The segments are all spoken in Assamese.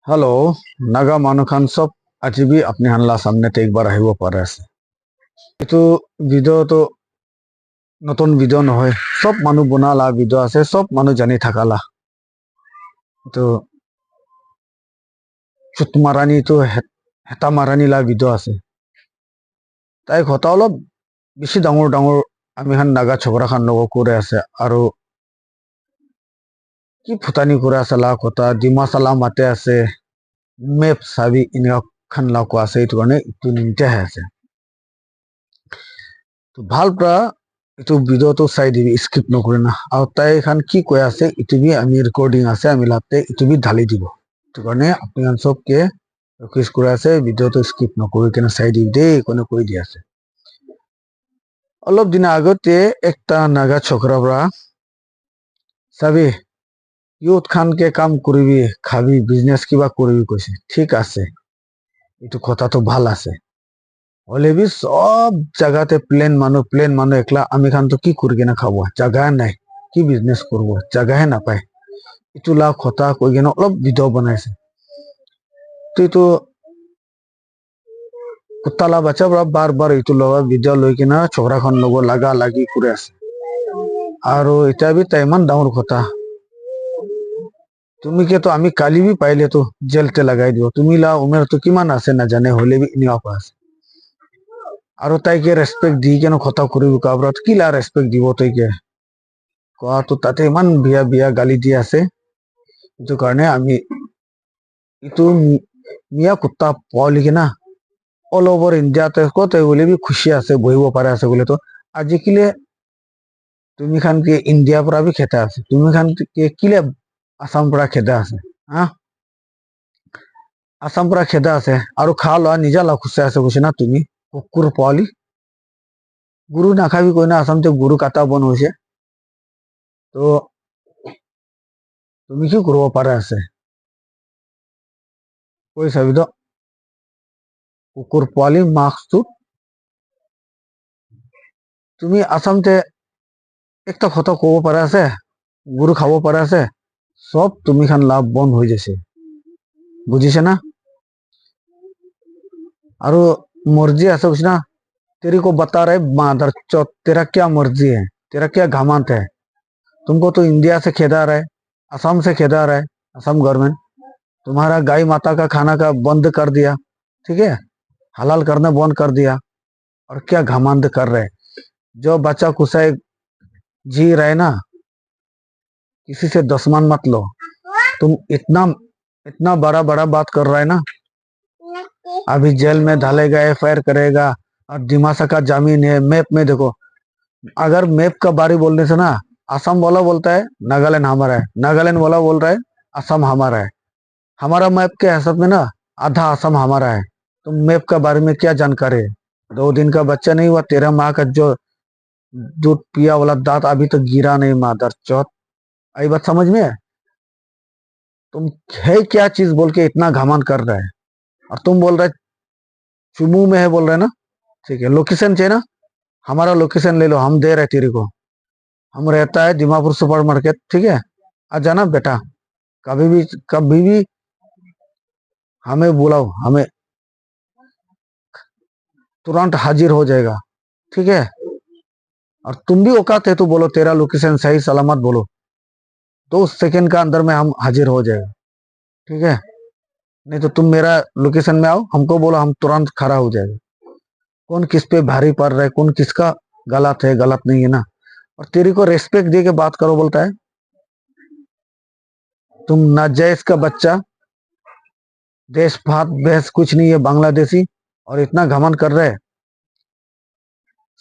हेलो नागा মানুহ খান সব আজি भी अपने हानला सामने ते एक बार আহিব পাৰে আছে এইটো ভিডিওটো নতুন ভিডিও নহয় সব মানুহ বনালা ভিডিও আছে সব মানুহ জানি থাকালা তো চুট মাৰানি তো হেতা মাৰানি লা ভিডিও আছে তাই কথা অলপ বেছি ডাঙৰ ডাঙৰ আমি খান নাগা ছকৰা খান লগ কৰে আছে আৰু কি ফুটানি কৰে আছে লা কথা ডিমা সালা মাতে আছে মেপ সাবি ইনকা খান লা কো আছে এইটো কাৰণে ইটো নিতে আছে তো ভাল পৰা এইটো ভিডিওটো চাই দিবি স্কিপ নকৰি না আৰু তাই খান কি কৈ আছে ইটো বি আমি ৰেকৰ্ডিং আছে আমি লাতে ইটো বি ঢালি দিব তো কাৰণে আপোনালোক সবকে ৰিকুৱেষ্ট কৰি আছে ভিডিওটো স্কিপ নকৰি কেনে চাই দিবি দেই কোনে কৈ দি আছে অলপ দিন আগতে একটা নাগা ছকৰা পৰা চাবি ইউথ খান কে কাম কৰিবি খাবি বিজনেস কিবা কৰিবি কৈছে ঠিক আছে এইটো কথাটো ভাল আছে হলে भी सब জায়গাতে প্লেন মানুহ একলা আমি খান তো কি কৰি কেনে খাব জাগা নাই কি বিজনেস করব জাগাহে নাপায় ইটো লা কথা কৈ কেনে অলপ ভিডিও বনাইছে তো এইটো কুত্তালা বাচ্চা বাৰ বাৰ ইটো লগা ভিডিও লৈ কিনা ছকৰাখন লগ লাগা লাগি কৰি আছে আৰু এটা भी তাই ইমান ডাঙৰ কথা তুমি কে তো আমি কালি भी পাইলে তো জেলতে লগাই দিব তুমি লা উমেৰ তো কিমান আছে নাজানে হলে भी এনেকুৱা আছে আৰু তাইকে ৰেসপেক্ট দি কেনে কথা কৰিব কাবৰত কি লা ৰেসপেক্ট দিব তইকে কোৱা তো তাতে ইমান বিয়া বিয়া গালি দি আছে এইটো কাৰণে আমি ইটো মিয়া কুত্তা পালি কিনা অল ওভাৰ ইন্ডিয়াতে কত বলে भी খুশি আছে বহিব পাৰে আছে বলে তো আজিকালি তুমি খান কি ইন্ডিয়াৰ পৰা भी খেতা আছে তুমি খান কি কিলে আসাম পৰা খেদা আছে হা আসাম পৰা খেদা আছে আৰু খা লোৱা নিজা লা খুচে আছে কৈছে না তুমি কুকুৰ পোৱালি গুৰু নাখাবি কৈ না আসামতে গুৰু কাটা বন হৈছে তো তুমি কি কৰিব পাৰা আছে কৈ চাবি তো কুকুৰ পোৱালি মাৰ্কসটো তুমি আসামতে একটা কথা কব পাৰা আছে গুৰু খাব পাৰা আছে সব তুমি খান লাভ বন্ধ হৈ যাইছে বুজিছে না আৰু মर्जी আছে বুঝ ना तेरी को बता रहे मादर चौथ तेरा क्या मर्जी है तेरा क्या घमंड है तुमको तो इंडिया से खेदा रहा है असम से खेदा रहा है असम गवर्नमेंट तुम्हारा गाय माता का खाना का बंद कर दिया ठीक है हलाल करना बंद कर दिया और क्या घमंड कर रहे जो बच्चा कुछ जी रहे ना किसी से दुश्मन मत लो तुम इतना इतना बड़ा बड़ा बात कर रहा है ना अभी जेल में डालेगा एफआईआर करेगा और दिमासा का जामीन है मैप में देखो अगर मैप का बारी बोलने से ना असम वाला बोलता है नागालैंड हमारा है नागालैंड वाला बोल रहा है असम हमारा है हमारा मैप के हिसाब में ना आधा असम हमारा है तुम मैप का बारे में क्या जानकारी है 2 दिन का बच्चा नहीं हुआ तेरा माँ का जो दूध पिया वाला दांत अभी तक गिरा नहीं मादर चौथ आई बात समझ में है तुम है क्या चीज बोल के इतना घमंड कर रहा है और तुम बोल रहे चुमू में है बोल रहे ना ठीक है लोकेशन चाहिए ना हमारा लोकेशन ले लो हम दे रहे तेरे को हम रहता है दीमापुर सुपर मार्केट ठीक है आ जाना बेटा कभी भी हमें बुलाओ हमें तुरंत हाजिर हो जाएगा ठीक है और तुम भी औकात है तो बोलो तेरा लोकेशन सही सलामत बोलो 2 सेकंड का अंदर में हम हाजिर हो जाएगा ठीक है नहीं तो तुम मेरा लोकेशन में आओ हमको बोलो हम तुरंत खड़ा हो जाएगा कौन किस पे भारी पड़ रहा है कौन किसका गलत है गलत नहीं है ना और तेरी को रेस्पेक्ट दे के बात करो बोलता है तुम नाजायज का बच्चा देश भात बहस कुछ नहीं है बांग्लादेशी और इतना घमंड कर रहे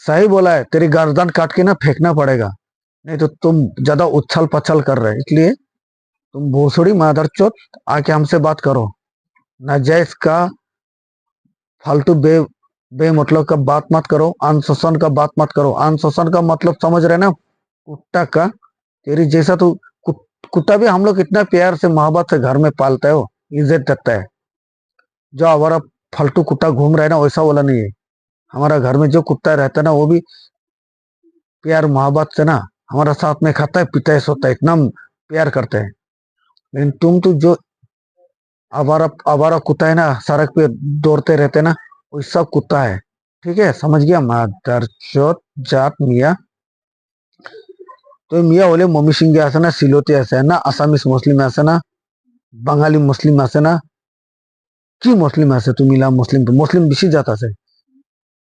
सही बोला है तेरी गर्दन काट के ना फेंकना पड़ेगा नहीं तो तुम ज्यादा उछल पछल कर रहे इसलिए तुम भोसड़ी मादरचोद आके हमसे बात करो नाजायज का फालतू बेमतलब का बात मत करो अनुशासन का बात मत करो अनुशासन का मतलब समझ रहे ना कुत्ता का तेरी जैसा तो कुत्ता भी हम लोग इतना प्यार से मोहब्बत से घर में पालता है वो इज्जत देता है जो हमारा फालतू कुत्ता घूम रहा है ना वैसा वाला नहीं है हमारा घर में जो कुत्ता रहता है ना वो भी प्यार मोहब्बत से ना हमारा साथ में खाता है पीता है सोता है इतना प्यार करते हैं लेकिन तुम तो जो आवारा कुत्ता है ना, सड़क पे दौड़ते रहते ना, वो सब कुत्ता है। ठीक है, समझ गया? मादर चोत जात मिया। তো মিয়া হলে মমিসিংহে আছে না, সিলতে আছে না, আসামিস মুসলিম আছে না, বাঙালি মুসলিম আছে না, কি মুসলিম আছে? তুমি মুসলিম, মুসলিম বেশি জাত আছে।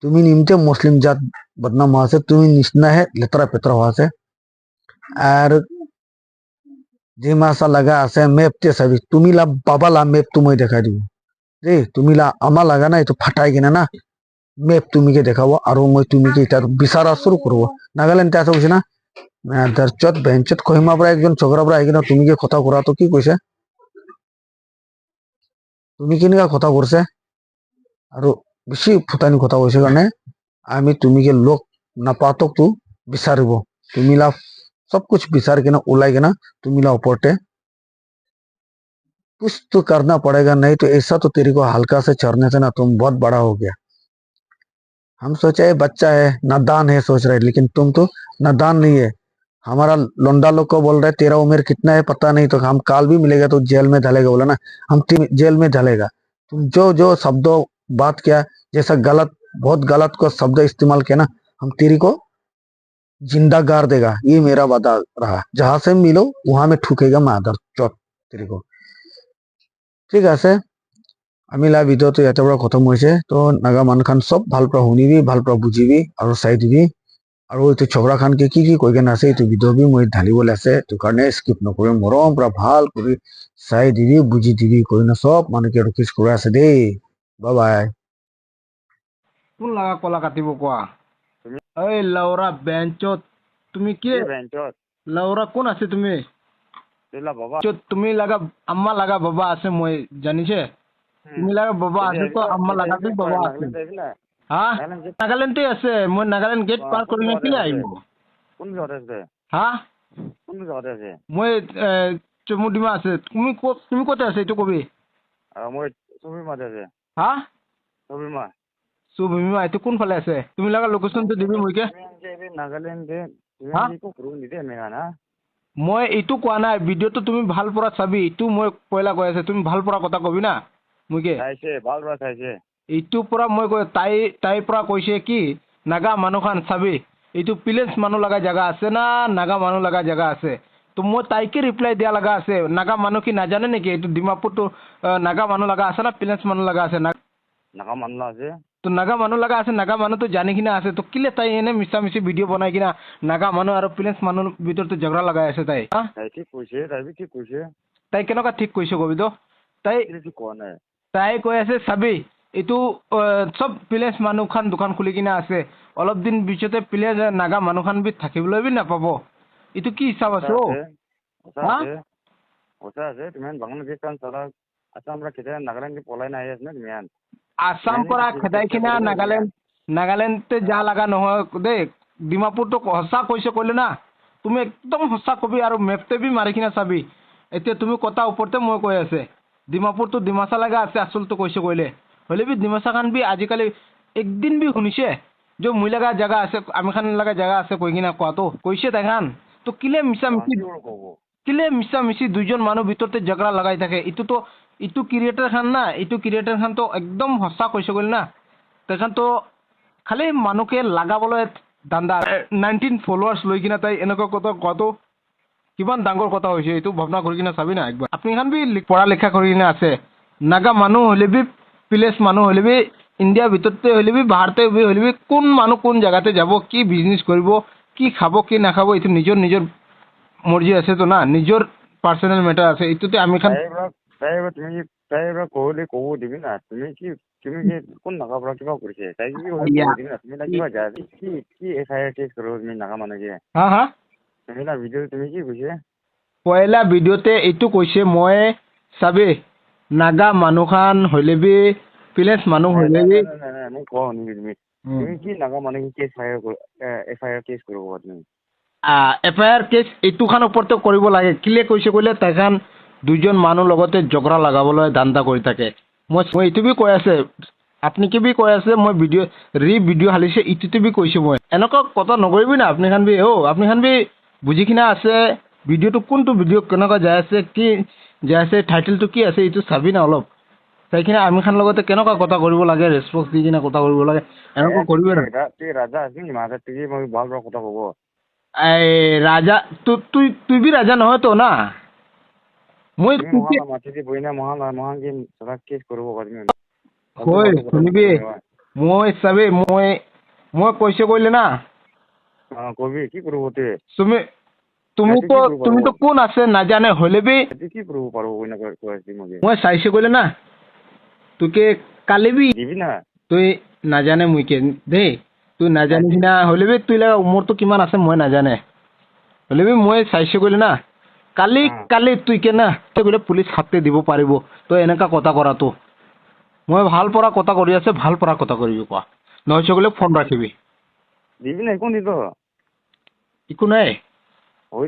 তুমি নিমতে মুসলিম জাত বদনাম হওয়া আছে, তুমি নিচনা হে লেতরা পেতরা হওয়া আছে। আর যে মাসা লাগা আছে মেপ তে চাবি, তুমি বাবা মেপ তুমি দেখাই দিব দেই। তুমি আমা লাগা না, এইটো ফাটাই কিনে না মেপ তুমিকে দেখাব, আৰু মই তুমিকে এটা বিচাৰা শুৰু কৰবো। নাগালেণ্ড আছে বুঝি না, দাৰচত বেঞ্চত কহিমাৰ পৰা একজন চগৰাৰ পৰা আহি কিনে তুমিকে কথা কৰাটো কি কৈছে? তুমি কেনেকুৱা কথা কৰিছে? আৰু বেছি ফুটানি কথা কৈছে কাৰণে আমি তুমিকে লগ নাপাতকতো বিচাৰিব। তুমি सब कुछ विचार के ना उलाई के ना तुम्हें ऊपरते कुछ तो करना पड़ेगा, नहीं तो ऐसा तो तेरे को हल्का से चढ़ने से ना तुम बहुत बड़ा हो गया। हम सोचे बच्चा है नादान है सोच रहे, लेकिन तुम तो नादान नहीं है। हमारा लोंडा लोग को बोल रहे तेरा उम्र कितना है पता नहीं, तो हम काल भी मिलेगा तो जेल में ढलेगा, बोला ना हम जेल में ढलेगा। तुम जो जो शब्दों बात किया, जैसा गलत बहुत गलत को शब्द इस्तेमाल किया ना, हम तेरी को जिंदा गाड़ देगा, ये मेरा वादा रहा। जहां से मिलो वहां में ठुकेगा मादर चौथ तेरे को। ঠিক আছে, আমি ভিডিঅ'টো ইয়াতে পৰা খতম হৈছে। তো নাগা মানুহখান চব ভাল পৰা শুনিবি, ভাল পৰা বুজিবি আৰু চাই দিবি। আৰু এইটো ঝগড়া খানকে কি কৈ কেনে আছে, এইটো ভিডিঅ' বি মই ঢালিবলৈ আছে, সেইটো কাৰণে স্কিপ নকৰি মৰম পৰা ভাল কৰি চাই দিবি, বুজি দিবি, কৈ না চব মানুহকে ৰিকুৱেষ্ট কৰি আছে দেই। Bye bye. কোন লাগা কলা কাটিব কোৱা? এই লাউৰা বেঞ্চত তুমি কি লাউৰা কোন আছে? তুমি তুমি লাগা আম্মা লাগা বাবা আছে, মই জানিছে। তুমি লাগা বাবা আছে তো আম্মা লাগা বি বাবা আছে। হা নাগালেণ্ডে আছে, মই নাগালেণ্ড গেট পাৰ কৰি কেলে আহিব? হা মই চমুডিমা আছে। তুমি ক'ত আছে এইটো কবি? হা সুভূমিমা এইটো কোনফালে আছে? তুমি লগা লোকেশ্যনটো দিবি মোকে। মই এইটো কোৱা নাই, ভিডিঅ'টো তুমি ভাল পৰা চাবি, এইটো মই পইলা কৈ আছে, তুমি ভাল পৰা কথা কবি না মোকে। এইটো পৰা মই কৈ তাইৰ পৰা কৈছে কি নাগা মানুহখান চাবি, এইটো প্লেন্স মানুহ লগা জেগা আছে না নাগা মানুহ লগা জেগা আছে? তো মই তাইকে ৰিপ্লাই দিয়া লগা আছে। নাগা মানুহ কি নাজানে নেকি এইটো ডিমাপুৰটো নাগা মানুহ লগা আছে না প্লেন্স মানুহ লগা আছে? নাগা মানুহ আছে। তো নাগা মানুহ লগা আছে, নাগা মানুহটো জানি কিনে আছে, তো কিলে তাই এনে মিছা মিছি ভিডিঅ' বনাই কিনা নাগা মানুহ আৰু প্লেন্স মানুহ ভিতৰতে ঝগড়া লগাই আছে তাই। তাই কেনেকুৱা ঠিক কৈছে কবি তো? তাই কৈ আছে চাবি এইটো চব প্লেন্স মানুহখান দোকান খুলি কিনে আছে, অলপ দিন পিছতে প্লেন্স নাগা মানুহখান বি থাকিবলৈ বি নাপাব। এইটো কি হিচাপ আছে? আসাম পৰা খেদাই কিনা নাগালেণ্ডতে যা লগা নহয় দেই। ডিমাপুৰটো সঁচা কৈছে ক'লে না, তুমি একদম সঁচা কবি আৰু মেপতে বি মাৰি কিনে চাবি। এতিয়া তুমি কথা ওপৰতে মই কৈ আছে, ডিমাপুৰটো ডিমাচা লগা আছে আচলটো কৈছে ক'লে, হ'লে বি ডিমাচা খান বি আজিকালি একদিন বি শুনিছে যে মই লগা জেগা আছে, আমি খান লগা জেগা আছে কৈ কিনে কোৱাটো কৈছে তাই খান? তো কিলে মিছা মিছি দুইজন মানুহ ভিতৰতে ঝগড়া লগাই থাকে? ইটো ক্ৰিয়েটাৰ খান না, ইটো ক্ৰিয়েটাৰ খান তো একদম সঁচা কৈছে ক'লে না। তেখান তো খালি মানুহকে লাগাবলৈ দান্দা। 19 ফলোৱাৰ্ছ লৈ কিনে তাই এনেকুৱা কথা কোৱাটো কিমান ডাঙৰ কথা হৈছে, এইটো ভাৱনা কৰি কিনে চাবি না একবাৰ। আপুনি খান বি পঢ়া লিখা কৰি কিনে আছে, নাগা মানুহ হ'লে বি প্লেছ মানুহ হ'লে বি ইণ্ডিয়াৰ ভিতৰতে হ'লে বি বাহিৰতে হ'লে বি কোন মানুহ কোন জেগাতে যাব, কি বিজনেছ কৰিব, কি খাব কি নাখাব, এইটো নিজৰ নিজৰ মৰ্জি আছেতো না, নিজৰ পাৰ্চনেল মেটাৰ আছে। এইটোতে আমি খান পয়লা ভিডিঅ'তে এইটো কৈছে, মই চাবি নাগা মানুহখান হ'লে বি প্লেছ মানুহ হ'লে বি FIR কেছ এইটো খান ওপৰতে কৰিব লাগে। কিলে কৈছে ক'লে তাইখান দুইজন মানুহ লগতে ঝগড়া লগাবলৈ ধান্দা কৰি থাকে। মই এইটো বি কৈ আছে, আপুনি কি বি কৈ আছে, মই ভিডিঅ' হালিছে ইটোতে বি কৈছোঁ মই। এনেকুৱা কথা নকৰিবি না আপুনি খান বি। আপুনি খান বি বুজি কিনে আছে ভিডিঅ'টো কোনটো ভিডিঅ' কেনেকুৱা যাই আছে, কি যে আছে টাইটেলটো কি আছে এইটো চাবি না অলপ চাই কিনে আৰ্মি খানৰ লগতে কেনেকুৱা কথা কৰিব লাগে ৰেছপন্স দি কিনে কথা কৰিব লাগে এনেকুৱা কৰিবই না তুই ৰাজা আছিল নি মাজত তুই মই ভাল ভাল কথা ক'ব এই ৰাজা তুই বি ৰাজা নহয়তো না মই মহান মাটি বইনা মহান মহান কি সদা কেস কৰিব পাৰিম হয় শুনিবি মই চাবি মই কৈছে কৰিলে না কবি কি কৰিব তে তুমিতো কোন আছে নাজানে হলে বি কি কৰিব পাৰো বইনা কৈ আছি মই চাইছে কৰিলে না তোকে কালি বি দিবি না তুই নাজানে মুইকে দেই তুই নাজানি না হলে বি তুই লাগা উমৰটো কিমান আছে মই নাজানে হলে বি মই চাইছে কৰিলে না কালি তুই কে না বোলে পুলিচ হাতে দিব পাৰিব তই এনেকা কথা কৰাটো মই ভাল পৰা কথা কৰি আছে ভাল পৰা কথা কৰিবি কোৱা নহৈছে বোলে ফোন ৰাখিবি দিবি না একো নিদ একো নাই হৈ